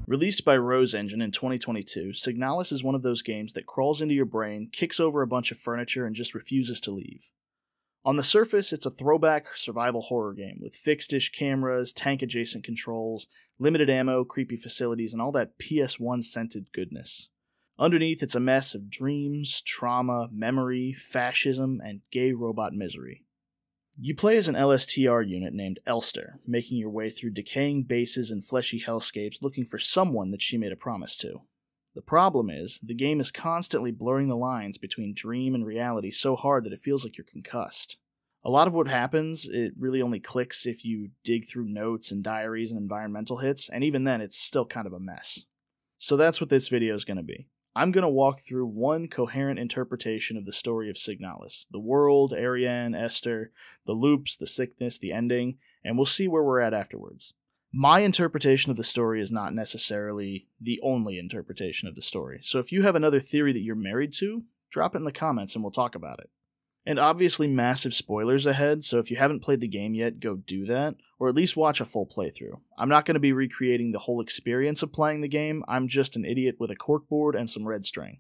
Released by Rose Engine in 2022, Signalis is one of those games that crawls into your brain, kicks over a bunch of furniture, and just refuses to leave. On the surface, it's a throwback survival horror game with fixed-ish cameras, tank-adjacent controls, limited ammo, creepy facilities, and all that PS1-scented goodness. Underneath, it's a mess of dreams, trauma, memory, fascism, and gay robot misery. You play as an LSTR unit named Elster, making your way through decaying bases and fleshy hellscapes looking for someone that she made a promise to. The problem is, the game is constantly blurring the lines between dream and reality so hard that it feels like you're concussed. A lot of what happens, it really only clicks if you dig through notes and diaries and environmental hits, and even then it's still kind of a mess. So that's what this video is going to be. I'm going to walk through one coherent interpretation of the story of Signalis, the world, Ariane, Esther, the loops, the sickness, the ending, and we'll see where we're at afterwards. My interpretation of the story is not necessarily the only interpretation of the story, so if you have another theory that you're married to, drop it in the comments and we'll talk about it. And obviously massive spoilers ahead, so if you haven't played the game yet, go do that, or at least watch a full playthrough. I'm not going to be recreating the whole experience of playing the game, I'm just an idiot with a corkboard and some red string.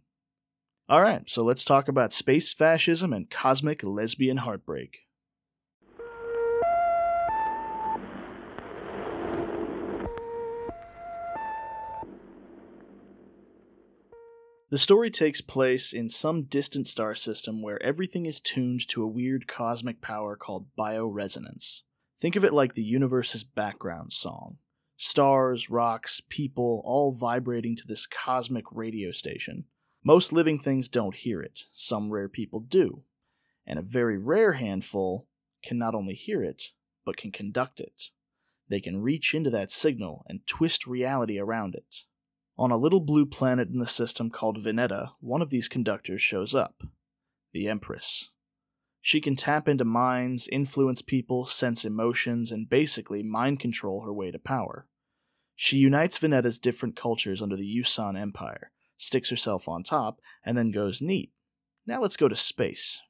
Alright, so let's talk about space fascism and cosmic lesbian heartbreak. The story takes place in some distant star system where everything is tuned to a weird cosmic power called bioresonance. Think of it like the universe's background song. Stars, rocks, people, all vibrating to this cosmic radio station. Most living things don't hear it, some rare people do, and a very rare handful can not only hear it, but can conduct it. They can reach into that signal and twist reality around it. On a little blue planet in the system called Veneta, one of these conductors shows up. The Empress. She can tap into minds, influence people, sense emotions, and basically mind control her way to power. She unites Veneta's different cultures under the Yusan Empire, sticks herself on top, and then goes, neat. Now let's go to space.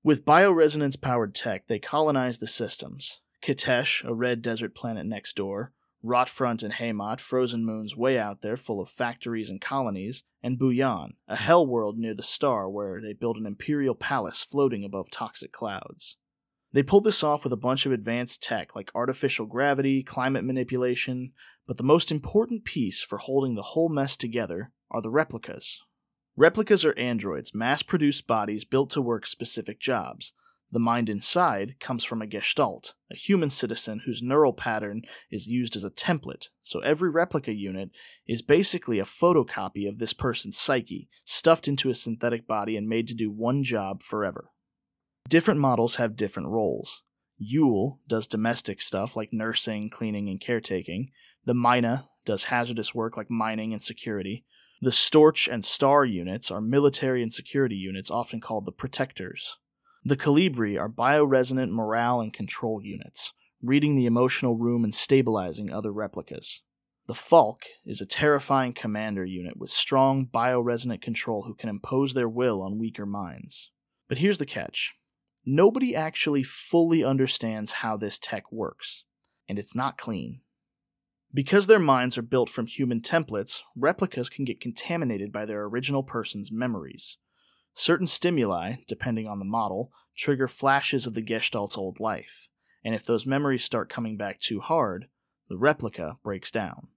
With bioresonance-powered tech, they colonize the systems. Kitesh, a red desert planet next door, Rotfront and Haymat, frozen moons way out there full of factories and colonies, and Buyan, a hell world near the star where they build an imperial palace floating above toxic clouds. They pull this off with a bunch of advanced tech like artificial gravity, climate manipulation, but the most important piece for holding the whole mess together are the replicas. Replicas are androids, mass-produced bodies built to work specific jobs. The mind inside comes from a gestalt, a human citizen whose neural pattern is used as a template, so every replica unit is basically a photocopy of this person's psyche, stuffed into a synthetic body and made to do one job forever. Different models have different roles. Yule does domestic stuff like nursing, cleaning, and caretaking. The Mina does hazardous work like mining and security. The Storch and Star units are military and security units, often called the Protectors. The Calibri are bioresonant morale and control units, reading the emotional room and stabilizing other replicas. The Falk is a terrifying commander unit with strong bioresonant control who can impose their will on weaker minds. But here's the catch. Nobody actually fully understands how this tech works, and it's not clean. Because their minds are built from human templates, replicas can get contaminated by their original person's memories. Certain stimuli, depending on the model, trigger flashes of the Gestalt's old life, and if those memories start coming back too hard, the replica breaks down.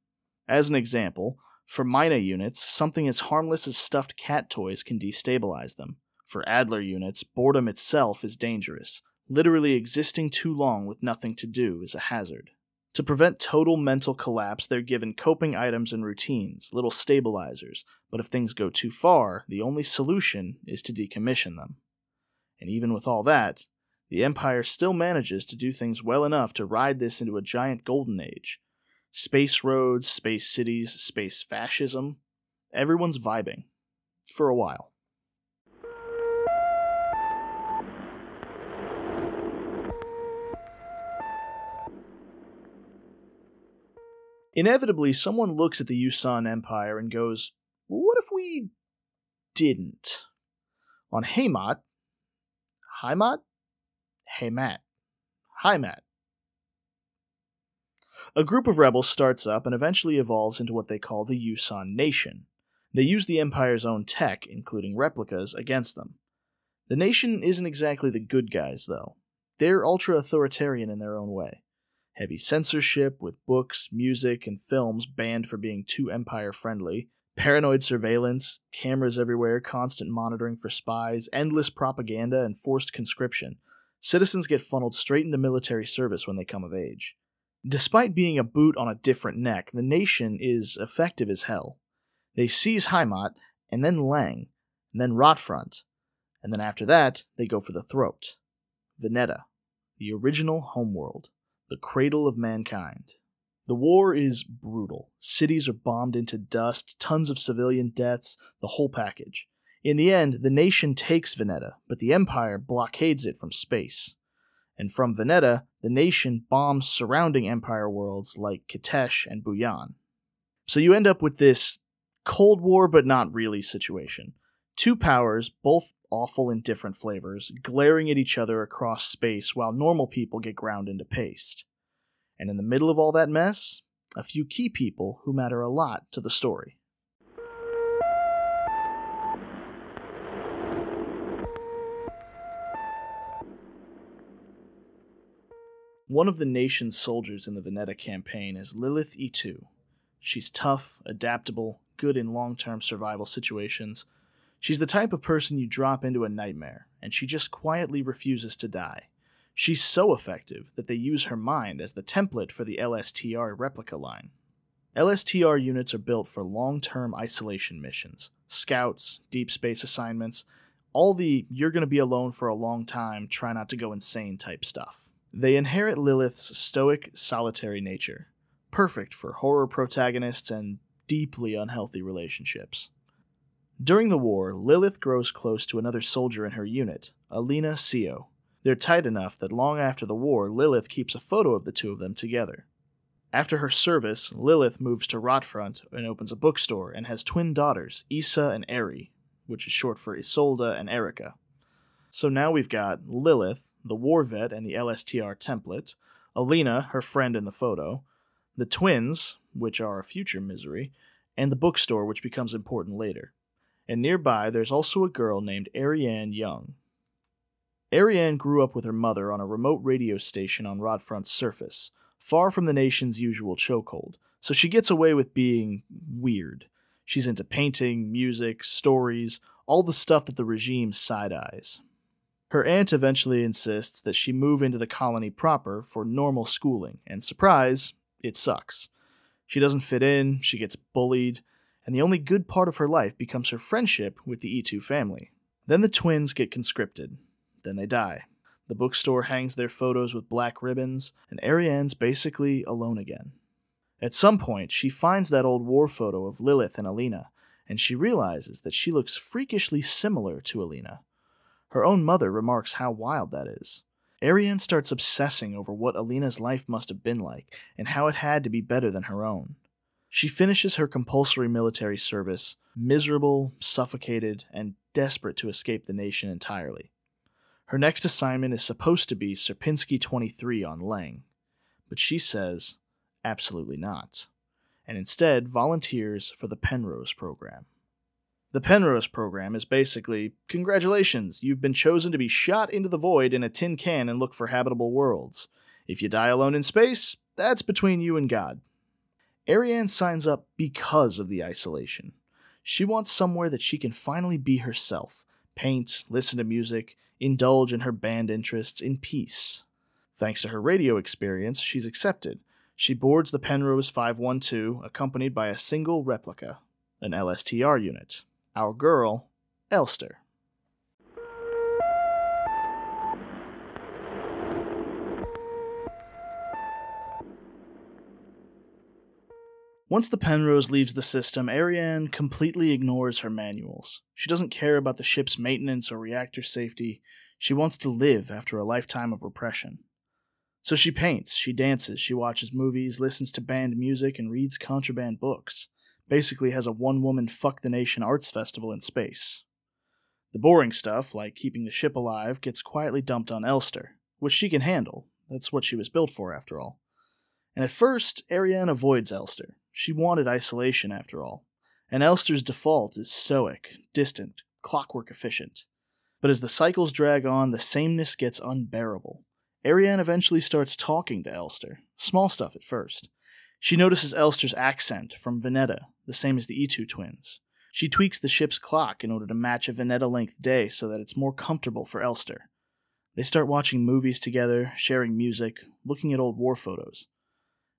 As an example, for Mina units, something as harmless as stuffed cat toys can destabilize them. For Adler units, boredom itself is dangerous. Literally existing too long with nothing to do is a hazard. To prevent total mental collapse, they're given coping items and routines, little stabilizers, but if things go too far, the only solution is to decommission them. And even with all that, the Empire still manages to do things well enough to ride this into a giant golden age. Space roads, space cities, space fascism, everyone's vibing. For a while. Inevitably, someone looks at the Yusan Empire and goes, well, what if we didn't? On Haymat, Haymat? Haymat. Haymat. A group of rebels starts up and eventually evolves into what they call the Yusan Nation. They use the Empire's own tech, including replicas, against them. The Nation isn't exactly the good guys, though. They're ultra-authoritarian in their own way. Heavy censorship, with books, music, and films banned for being too Empire-friendly, paranoid surveillance, cameras everywhere, constant monitoring for spies, endless propaganda, and forced conscription. Citizens get funneled straight into military service when they come of age. Despite being a boot on a different neck, the Nation is effective as hell. They seize Heimat, and then Leng, and then Rotfront, and then after that, they go for the throat. Veneta, the original homeworld, the cradle of mankind. The war is brutal. Cities are bombed into dust, tons of civilian deaths, the whole package. In the end, the Nation takes Veneta, but the Empire blockades it from space. And from Veneta, the Nation bombs surrounding Empire worlds like Kitesh and Buyan. So you end up with this Cold War but not really situation. Two powers, both awful in different flavors, glaring at each other across space while normal people get ground into paste. And in the middle of all that mess, a few key people who matter a lot to the story. One of the Nation's soldiers in the Veneta campaign is Lilith E2. She's tough, adaptable, good in long-term survival situations. She's the type of person you drop into a nightmare, and she just quietly refuses to die. She's so effective that they use her mind as the template for the LSTR replica line. LSTR units are built for long-term isolation missions, scouts, deep space assignments, all the you're gonna be alone for a long time, try not to go insane type stuff. They inherit Lilith's stoic, solitary nature, perfect for horror protagonists and deeply unhealthy relationships. During the war, Lilith grows close to another soldier in her unit, Alina Sio. They're tight enough that long after the war, Lilith keeps a photo of the two of them together. After her service, Lilith moves to Rotfront and opens a bookstore and has twin daughters, Issa and Eri, which is short for Isolde and Erika. So now we've got Lilith, the war vet and the LSTR template, Alina, her friend in the photo, the twins, which are a future misery, and the bookstore, which becomes important later. And nearby, there's also a girl named Ariane Young. Ariane grew up with her mother on a remote radio station on Rotfront's surface, far from the Nation's usual chokehold, so she gets away with being weird. She's into painting, music, stories, all the stuff that the regime side-eyes. Her aunt eventually insists that she move into the colony proper for normal schooling, and surprise, it sucks. She doesn't fit in, she gets bullied, and the only good part of her life becomes her friendship with the E2 family. Then the twins get conscripted. Then they die. The bookstore hangs their photos with black ribbons, and Ariane's basically alone again. At some point, she finds that old war photo of Lilith and Alina, and she realizes that she looks freakishly similar to Alina. Her own mother remarks how wild that is. Ariane starts obsessing over what Alina's life must have been like, and how it had to be better than her own. She finishes her compulsory military service, miserable, suffocated, and desperate to escape the Nation entirely. Her next assignment is supposed to be Sierpinski 23 on Leng, but she says absolutely not, and instead volunteers for the Penrose program. The Penrose program is basically, congratulations, you've been chosen to be shot into the void in a tin can and look for habitable worlds. If you die alone in space, that's between you and God. Ariane signs up because of the isolation. She wants somewhere that she can finally be herself, paint, listen to music, indulge in her band interests in peace. Thanks to her radio experience, she's accepted. She boards the Penrose 512, accompanied by a single replica, an LSTR unit. Our girl, Elster. Once the Penrose leaves the system, Ariane completely ignores her manuals. She doesn't care about the ship's maintenance or reactor safety. She wants to live after a lifetime of repression. So she paints, she dances, she watches movies, listens to banned music, and reads contraband books. Basically has a one-woman fuck the nation arts festival in space. The boring stuff, like keeping the ship alive, gets quietly dumped on Elster, which she can handle. That's what she was built for, after all. And at first, Ariane avoids Elster. She wanted isolation after all. And Elster's default is stoic, distant, clockwork efficient. But as the cycles drag on, the sameness gets unbearable. Ariane eventually starts talking to Elster. Small stuff at first. She notices Elster's accent from Veneta, the same as the E2 twins. She tweaks the ship's clock in order to match a Veneta-length day so that it's more comfortable for Elster. They start watching movies together, sharing music, looking at old war photos.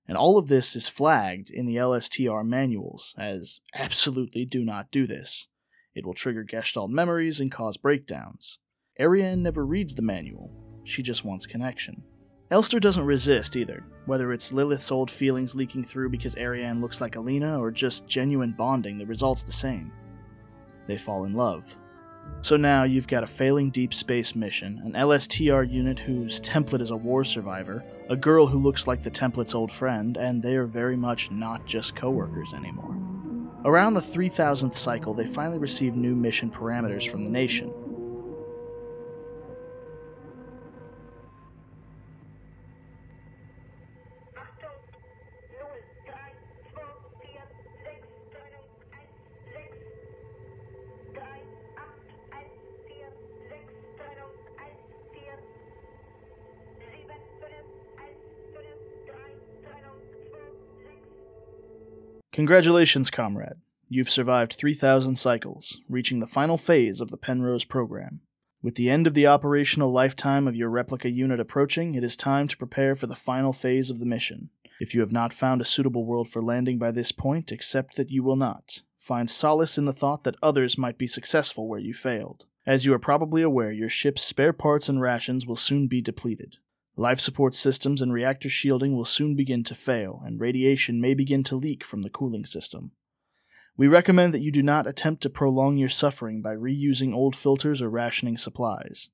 And all of this is flagged in the LSTR manuals as absolutely do not do this. It will trigger Gestalt memories and cause breakdowns. Ariane never reads the manual. She just wants connection. Elster doesn't resist either, whether it's Lilith's old feelings leaking through because Ariane looks like Alina or just genuine bonding, the result's the same. They fall in love. So now you've got a failing deep space mission, an LSTR unit whose template is a war survivor, a girl who looks like the template's old friend, and they are very much not just co-workers anymore. Around the 3000th cycle, they finally receive new mission parameters from the nation. Congratulations, comrade. You've survived 3,000 cycles, reaching the final phase of the Penrose program. With the end of the operational lifetime of your replica unit approaching, it is time to prepare for the final phase of the mission. If you have not found a suitable world for landing by this point, accept that you will not. Find solace in the thought that others might be successful where you failed. As you are probably aware, your ship's spare parts and rations will soon be depleted. Life support systems and reactor shielding will soon begin to fail, and radiation may begin to leak from the cooling system. We recommend that you do not attempt to prolong your suffering by reusing old filters or rationing supplies.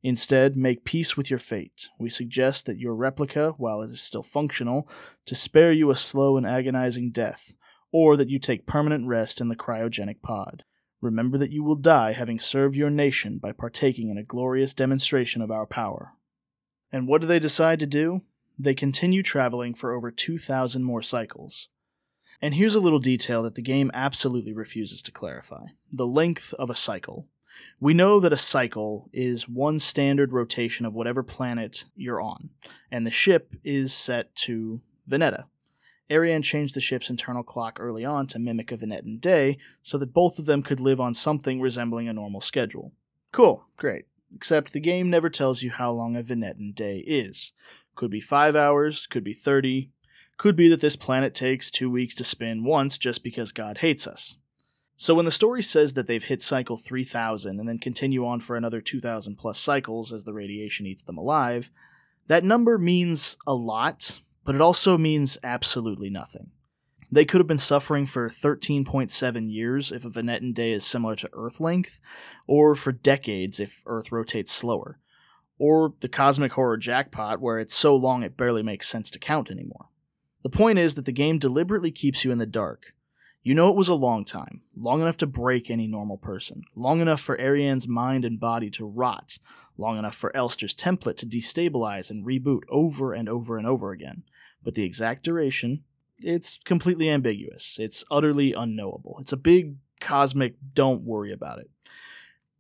Instead, make peace with your fate. We suggest that your replica, while it is still functional, to spare you a slow and agonizing death, or that you take permanent rest in the cryogenic pod. Remember that you will die having served your nation by partaking in a glorious demonstration of our power. And what do they decide to do? They continue traveling for over 2,000 more cycles. And here's a little detail that the game absolutely refuses to clarify. The length of a cycle. We know that a cycle is one standard rotation of whatever planet you're on, and the ship is set to Veneta. Ariane changed the ship's internal clock early on to mimic a Venetan day, so that both of them could live on something resembling a normal schedule. Cool, great. Except the game never tells you how long a Venetan day is. Could be 5 hours, could be 30, could be that this planet takes 2 weeks to spin once just because God hates us. So when the story says that they've hit cycle 3000 and then continue on for another 2,000 plus cycles as the radiation eats them alive, that number means a lot, but it also means absolutely nothing. They could have been suffering for 13.7 years if a Venetan day is similar to Earth length, or for decades if Earth rotates slower, or the cosmic horror jackpot where it's so long it barely makes sense to count anymore. The point is that the game deliberately keeps you in the dark. You know it was a long time, long enough to break any normal person, long enough for Ariane's mind and body to rot, long enough for Elster's template to destabilize and reboot over and over and over again. But the exact duration, it's completely ambiguous. It's utterly unknowable. It's a big cosmic don't worry about it.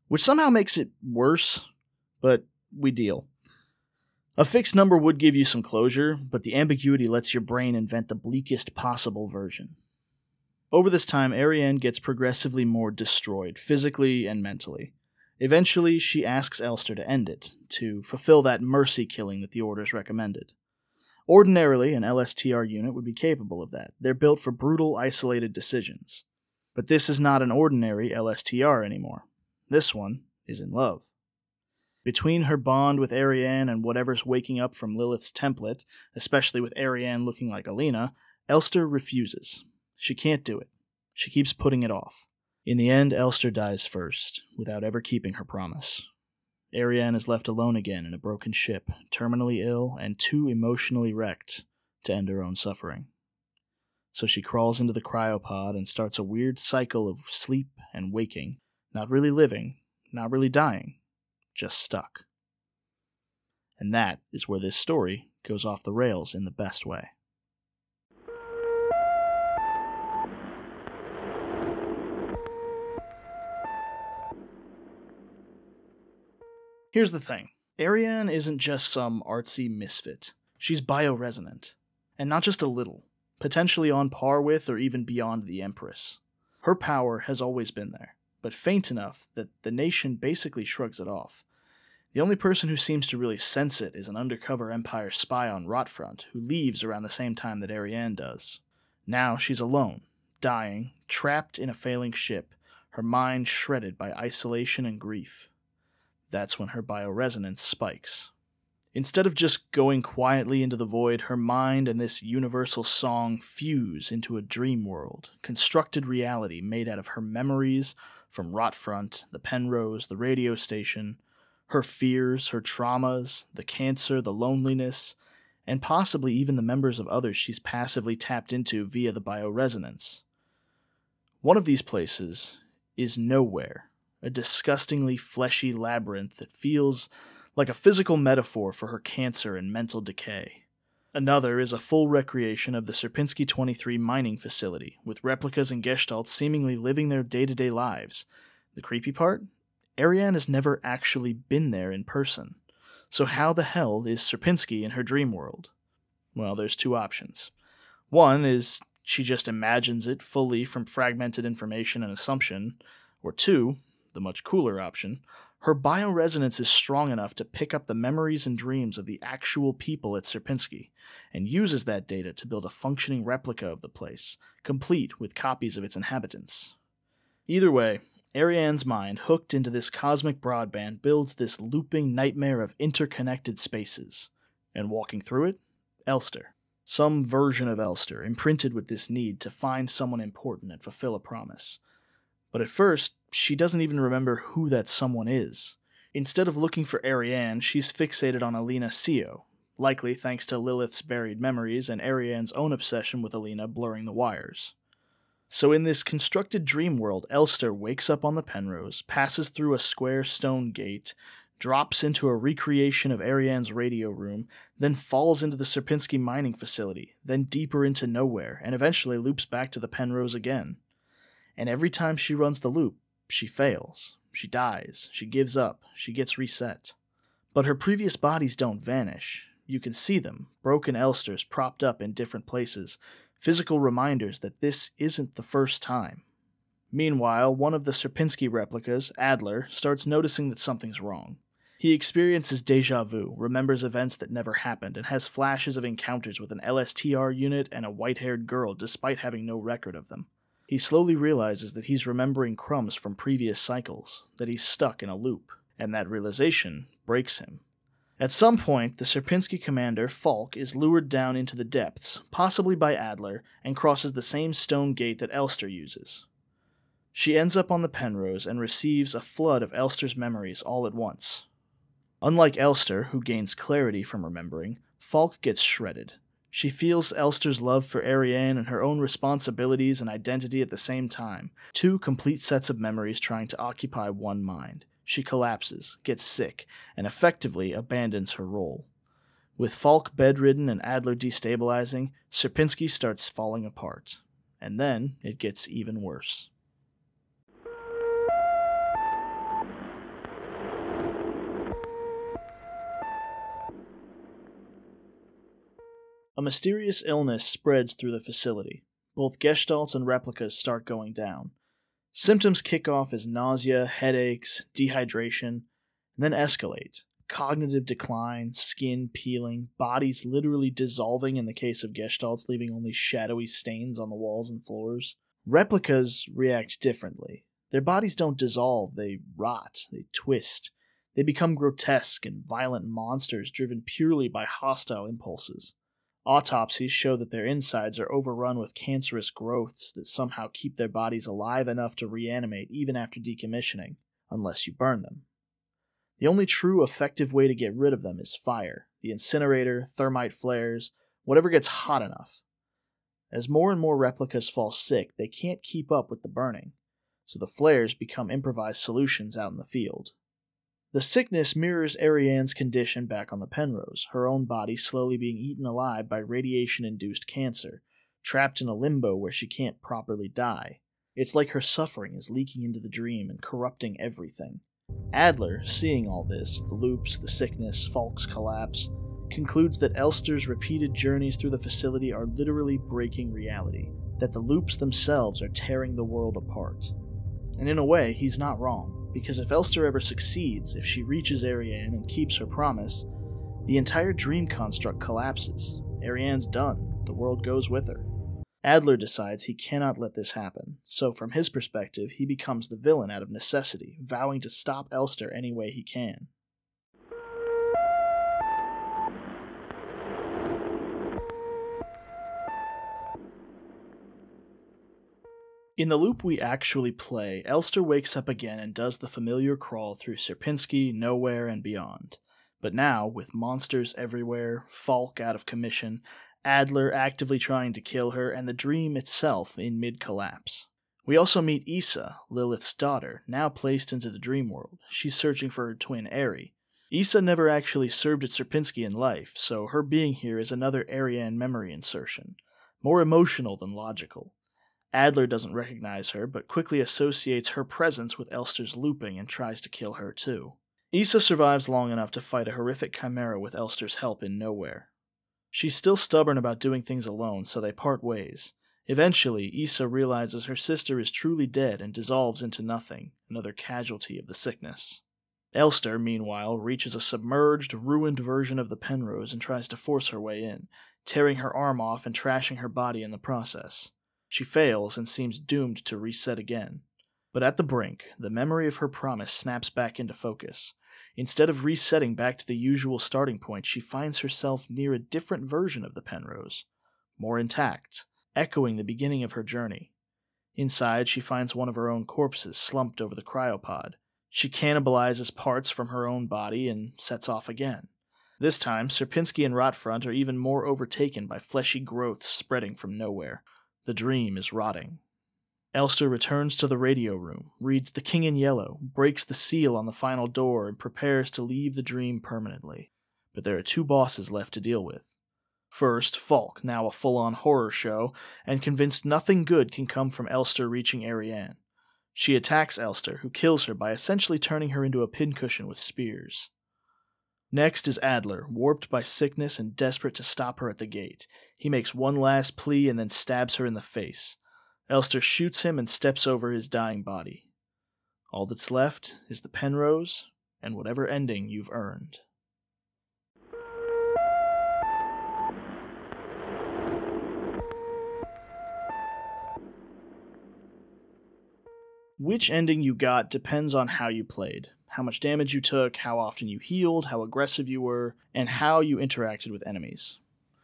Which somehow makes it worse, but we deal. A fixed number would give you some closure, but the ambiguity lets your brain invent the bleakest possible version. Over this time, Ariane gets progressively more destroyed, physically and mentally. Eventually, she asks Elster to end it, to fulfill that mercy killing that the Orders recommended. Ordinarily, an LSTR unit would be capable of that. They're built for brutal, isolated decisions. But this is not an ordinary LSTR anymore. This one is in love. Between her bond with Ariane and whatever's waking up from Lilith's template, especially with Ariane looking like Alina, Elster refuses. She can't do it. She keeps putting it off. In the end, Elster dies first, without ever keeping her promise. Ariane is left alone again in a broken ship, terminally ill and too emotionally wrecked to end her own suffering. So she crawls into the cryopod and starts a weird cycle of sleep and waking, not really living, not really dying, just stuck. And that is where this story goes off the rails in the best way. Here's the thing. Ariane isn't just some artsy misfit. She's bioresonant. And not just a little. Potentially on par with or even beyond the Empress. Her power has always been there, but faint enough that the nation basically shrugs it off. The only person who seems to really sense it is an undercover Empire spy on Rotfront, who leaves around the same time that Ariane does. Now she's alone, dying, trapped in a failing ship, her mind shredded by isolation and grief. That's when her bioresonance spikes. Instead of just going quietly into the void, her mind and this universal song fuse into a dream world, constructed reality made out of her memories from Rotfront, the Penrose, the radio station, her fears, her traumas, the cancer, the loneliness, and possibly even the members of others she's passively tapped into via the bioresonance. One of these places is Nowhere, a disgustingly fleshy labyrinth that feels like a physical metaphor for her cancer and mental decay. Another is a full recreation of the Sierpinski 23 mining facility, with replicas and gestalts seemingly living their day-to-day lives. The creepy part? Ariane has never actually been there in person. So how the hell is Sierpinski in her dream world? Well, there's two options. One is she just imagines it fully from fragmented information and assumption, or two, the much cooler option, her bioresonance is strong enough to pick up the memories and dreams of the actual people at Sierpinski, and uses that data to build a functioning replica of the place, complete with copies of its inhabitants. Either way, Ariane's mind, hooked into this cosmic broadband, builds this looping nightmare of interconnected spaces. And walking through it? Elster. Some version of Elster, imprinted with this need to find someone important and fulfill a promise. But at first, she doesn't even remember who that someone is. Instead of looking for Ariane, she's fixated on Alina Sio, likely thanks to Lilith's buried memories and Ariane's own obsession with Alina blurring the wires. So in this constructed dream world, Elster wakes up on the Penrose, passes through a square stone gate, drops into a recreation of Ariane's radio room, then falls into the Sierpinski mining facility, then deeper into Nowhere, and eventually loops back to the Penrose again. And every time she runs the loop, she fails. She dies. She gives up. She gets reset. But her previous bodies don't vanish. You can see them, broken Elsters propped up in different places, physical reminders that this isn't the first time. Meanwhile, one of the Sierpinski replicas, Adler, starts noticing that something's wrong. He experiences déjà vu, remembers events that never happened, and has flashes of encounters with an LSTR unit and a white-haired girl despite having no record of them. He slowly realizes that he's remembering crumbs from previous cycles, that he's stuck in a loop, and that realization breaks him. At some point, the Sierpinski commander, Falk, is lured down into the depths, possibly by Adler, and crosses the same stone gate that Elster uses. She ends up on the Penrose and receives a flood of Elster's memories all at once. Unlike Elster, who gains clarity from remembering, Falk gets shredded. She feels Elster's love for Ariane and her own responsibilities and identity at the same time, two complete sets of memories trying to occupy one mind. She collapses, gets sick, and effectively abandons her role. With Falk bedridden and Adler destabilizing, Sierpinski starts falling apart. And then it gets even worse. A mysterious illness spreads through the facility. Both gestalts and replicas start going down. Symptoms kick off as nausea, headaches, dehydration, and then escalate. Cognitive decline, skin peeling, bodies literally dissolving in the case of gestalts, leaving only shadowy stains on the walls and floors. Replicas react differently. Their bodies don't dissolve, they rot, they twist. They become grotesque and violent monsters driven purely by hostile impulses. Autopsies show that their insides are overrun with cancerous growths that somehow keep their bodies alive enough to reanimate even after decommissioning, unless you burn them. The only true effective way to get rid of them is fire, the incinerator, thermite flares, whatever gets hot enough. As more and more replicas fall sick, they can't keep up with the burning, so the flares become improvised solutions out in the field. The sickness mirrors Ariane's condition back on the Penrose, her own body slowly being eaten alive by radiation-induced cancer, trapped in a limbo where she can't properly die. It's like her suffering is leaking into the dream and corrupting everything. Adler, seeing all this, the loops, the sickness, Falk's collapse, concludes that Elster's repeated journeys through the facility are literally breaking reality, that the loops themselves are tearing the world apart. And in a way, he's not wrong, because if Elster ever succeeds, if she reaches Ariane and keeps her promise, the entire dream construct collapses. Ariane's done, the world goes with her. Adler decides he cannot let this happen, so from his perspective, he becomes the villain out of necessity, vowing to stop Elster any way he can. In the loop we actually play, Elster wakes up again and does the familiar crawl through Sierpinski, Nowhere, and beyond. But now, with monsters everywhere, Falk out of commission, Adler actively trying to kill her, and the dream itself in mid-collapse. We also meet Issa, Lilith's daughter, now placed into the dream world. She's searching for her twin Ari. Issa never actually served at Sierpinski in life, so her being here is another Ariane memory insertion, more emotional than logical. Adler doesn't recognize her, but quickly associates her presence with Elster's looping and tries to kill her too. Issa survives long enough to fight a horrific chimera with Elster's help in Nowhere. She's still stubborn about doing things alone, so they part ways. Eventually, Issa realizes her sister is truly dead and dissolves into nothing, another casualty of the sickness. Elster, meanwhile, reaches a submerged, ruined version of the Penrose and tries to force her way in, tearing her arm off and trashing her body in the process. She fails and seems doomed to reset again. But at the brink, the memory of her promise snaps back into focus. Instead of resetting back to the usual starting point, she finds herself near a different version of the Penrose, more intact, echoing the beginning of her journey. Inside, she finds one of her own corpses slumped over the cryopod. She cannibalizes parts from her own body and sets off again. This time, Sierpinski and Rotfront are even more overtaken by fleshy growths spreading from nowhere. The dream is rotting. Elster returns to the radio room, reads The King in Yellow, breaks the seal on the final door, and prepares to leave the dream permanently. But there are two bosses left to deal with. First, Falk, now a full-on horror show, and convinced nothing good can come from Elster reaching Ariane. She attacks Elster, who kills her by essentially turning her into a pincushion with spears. Next is Adler, warped by sickness and desperate to stop her at the gate. He makes one last plea and then stabs her in the face. Elster shoots him and steps over his dying body. All that's left is the Penrose and whatever ending you've earned. Which ending you got depends on how you played, how much damage you took, how often you healed, how aggressive you were, and how you interacted with enemies.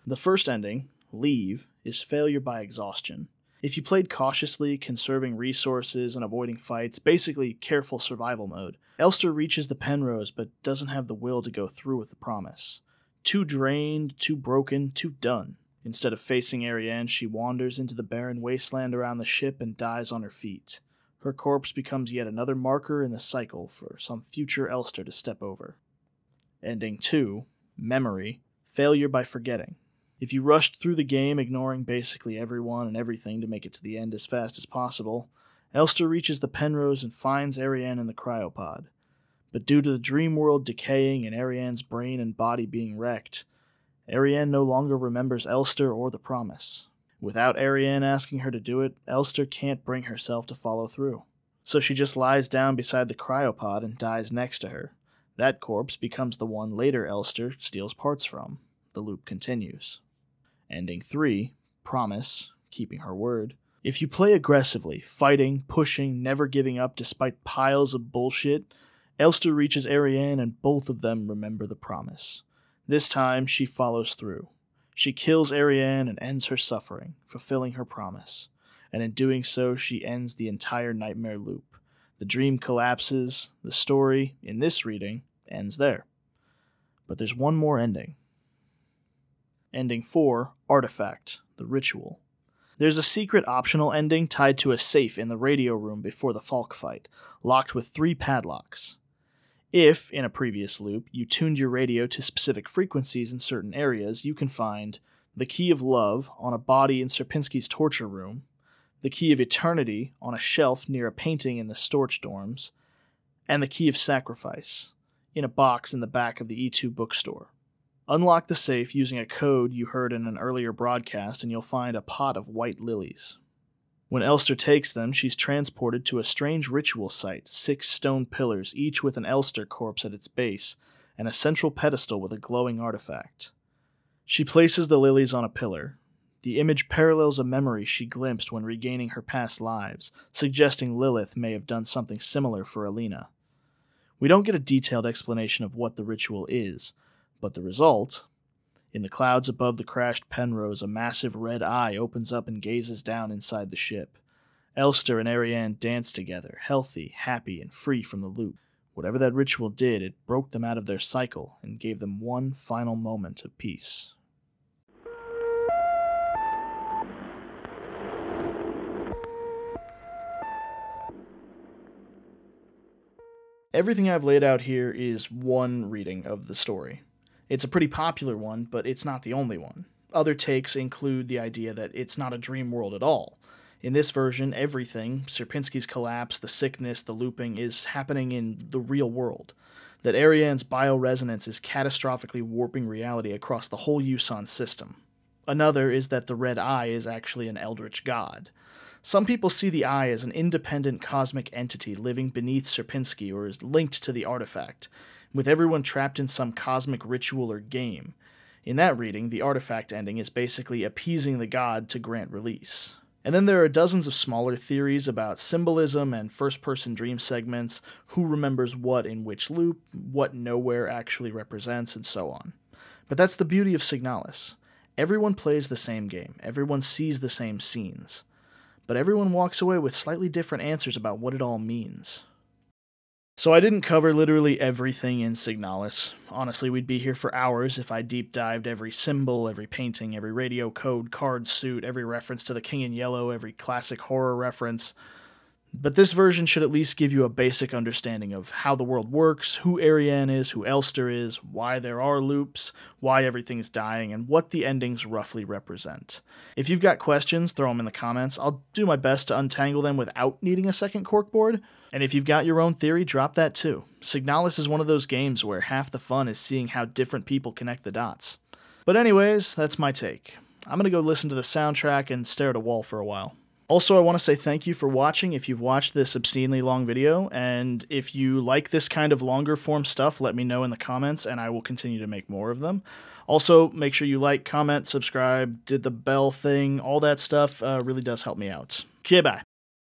The first ending, Leave, is failure by exhaustion. If you played cautiously, conserving resources and avoiding fights, basically careful survival mode, Elster reaches the Penrose but doesn't have the will to go through with the promise. Too drained, too broken, too done. Instead of facing Ariane, she wanders into the barren wasteland around the ship and dies on her feet. Her corpse becomes yet another marker in the cycle for some future Elster to step over. Ending 2, Memory, failure by forgetting. If you rushed through the game ignoring basically everyone and everything to make it to the end as fast as possible, Elster reaches the Penrose and finds Ariane in the cryopod. But due to the dream world decaying and Ariane's brain and body being wrecked, Ariane no longer remembers Elster or the promise. Without Ariane asking her to do it, Elster can't bring herself to follow through. So she just lies down beside the cryopod and dies next to her. That corpse becomes the one later Elster steals parts from. The loop continues. Ending 3, Promise, keeping her word. If you play aggressively, fighting, pushing, never giving up despite piles of bullshit, Elster reaches Ariane and both of them remember the promise. This time, she follows through. She kills Ariane and ends her suffering, fulfilling her promise. And in doing so, she ends the entire nightmare loop. The dream collapses. The story, in this reading, ends there. But there's one more ending. Ending 4, Artifact, the Ritual. There's a secret optional ending tied to a safe in the radio room before the Falk fight, locked with 3 padlocks. If, in a previous loop, you tuned your radio to specific frequencies in certain areas, you can find the Key of Love on a body in Sierpinski's torture room, the Key of Eternity on a shelf near a painting in the storage dorms, and the Key of Sacrifice, in a box in the back of the E2 bookstore. Unlock the safe using a code you heard in an earlier broadcast, and you'll find a pot of white lilies. When Elster takes them, she's transported to a strange ritual site, 6 stone pillars, each with an Elster corpse at its base, and a central pedestal with a glowing artifact. She places the lilies on a pillar. The image parallels a memory she glimpsed when regaining her past lives, suggesting Lilith may have done something similar for Alina. We don't get a detailed explanation of what the ritual is, but the result... In the clouds above the crashed Penrose, a massive red eye opens up and gazes down inside the ship. Elster and Ariane dance together, healthy, happy, and free from the loop. Whatever that ritual did, it broke them out of their cycle and gave them one final moment of peace. Everything I've laid out here is one reading of the story. It's a pretty popular one, but it's not the only one. Other takes include the idea that it's not a dream world at all. In this version, everything, Sierpinski's collapse, the sickness, the looping, is happening in the real world. That Ariane's bioresonance is catastrophically warping reality across the whole USON system. Another is that the Red Eye is actually an eldritch god. Some people see the Eye as an independent cosmic entity living beneath Sierpinski or is linked to the artifact, with everyone trapped in some cosmic ritual or game. In that reading, the artifact ending is basically appeasing the god to grant release. And then there are dozens of smaller theories about symbolism and first-person dream segments, who remembers what in which loop, what nowhere actually represents, and so on. But that's the beauty of Signalis. Everyone plays the same game, everyone sees the same scenes, but everyone walks away with slightly different answers about what it all means. So I didn't cover literally everything in Signalis. Honestly, we'd be here for hours if I deep dived every symbol, every painting, every radio code, card suit, every reference to the King in Yellow, every classic horror reference. But this version should at least give you a basic understanding of how the world works, who Ariane is, who Elster is, why there are loops, why everything's dying, and what the endings roughly represent. If you've got questions, throw them in the comments. I'll do my best to untangle them without needing a second corkboard. And if you've got your own theory, drop that too. Signalis is one of those games where half the fun is seeing how different people connect the dots. But anyways, that's my take. I'm gonna go listen to the soundtrack and stare at a wall for a while. Also, I want to say thank you for watching if you've watched this obscenely long video, and if you like this kind of longer form stuff, let me know in the comments and I will continue to make more of them. Also, make sure you like, comment, subscribe, did the bell thing, all that stuff really does help me out. Okay, bye.